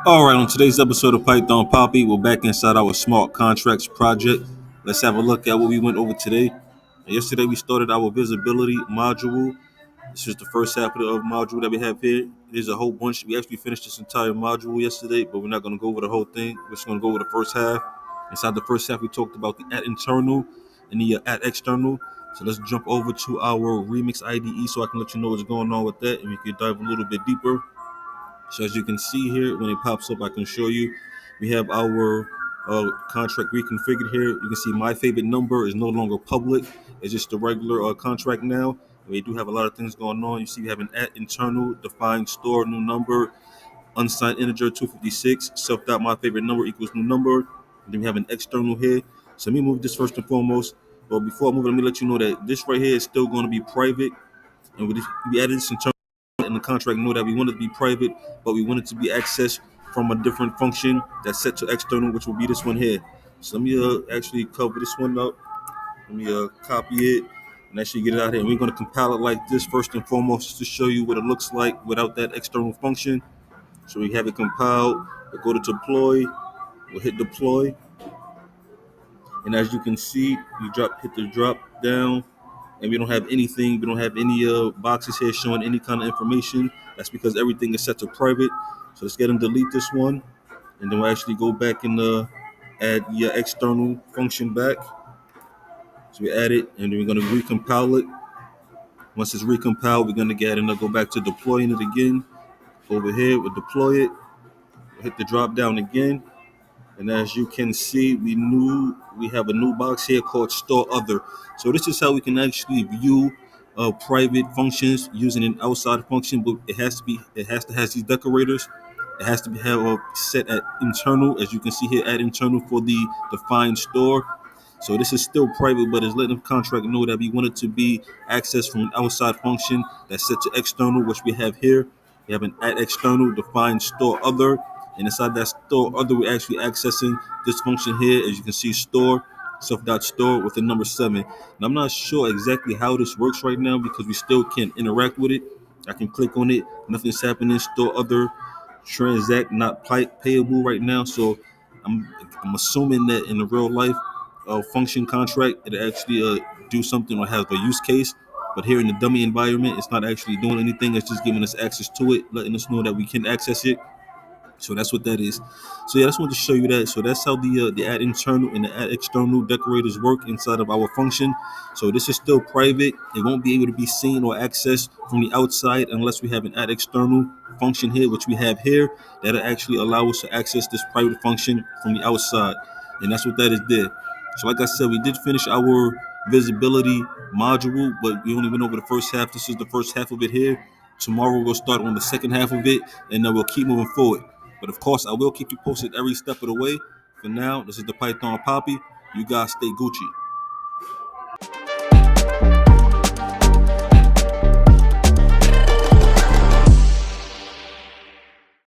All right, on today's episode of Python Papi, we're back inside our smart contracts project. Let's have a look at what we went over today. Yesterday, we started our visibility module. This is the first half of the module that we have here. There's a whole bunch. We actually finished this entire module yesterday, but we're not going to go over the whole thing. We're just going to go over the first half. Inside the first half, we talked about the at internal and the at external. So let's jump over to our Remix IDE so I can let you know what's going on with that, and we can dive a little bit deeper. So as you can see here, when it pops up, I can show you. We have our contract reconfigured here. You can see my favorite number is no longer public. It's just a regular contract now. We do have a lot of things going on. You see we have an at internal, defined store, new number, unsigned integer 256, self dot my favorite number equals new number. And then we have an external here. So let me move this first and foremost. But before I move it, let me let you know that this right here is still going to be private. And we added this internal in the contract know that we want it to be private, but we want it to be accessed from a different function that's set to external, which will be this one here. So let me actually cover this one up. Let me copy it and actually get it out here. And we're going to compile it like this first and foremost, just to show you what it looks like without that external function. So we have it compiled. We'll go to deploy. We'll hit deploy. And as you can see, hit the drop down, and we don't have anything. We don't have any boxes here showing any kind of information. That's because everything is set to private. So let's get and delete this one, and then we'll actually go back and add your external function back. So we add it, and then we're going to recompile it. Once it's recompiled, we're going to get and go back to deploying it again. Over here, we'll deploy it. We'll hit the drop down again. And as you can see, we have a new box here called Store Other. So this is how we can actually view private functions using an outside function, but it has to have these decorators. It has to be have set at internal, as you can see here, at internal for the defined store. So this is still private, but it's letting the contract know that we want it to be accessed from an outside function that's set to external, which we have here. We have an at external defined store other, and inside that store other, we're actually accessing this function here, as you can see, store self.store with the number 7. And I'm not sure exactly how this works right now because we still can't interact with it. I can click on it, nothing's happening. Store other, transact not payable right now. So I'm I'm assuming that in the real life function contract, it actually do something or have a use case. But here in the dummy environment, it's not actually doing anything. It's just giving us access to it, letting us know that we can access it. So that's what that is. So yeah, I just wanted to show you that. So that's how the add internal and the add external decorators work inside of our function. So this is still private. It won't be able to be seen or accessed from the outside unless we have an add external function here, which we have here, that'll actually allow us to access this private function from the outside. And that's what that is there. So like I said, we did finish our visibility module, but we only went over the first half. This is the first half of it here. Tomorrow we'll start on the second half of it, and then we'll keep moving forward. But of course, I will keep you posted every step of the way. For now, this is the Python Papi. You guys stay Gucci.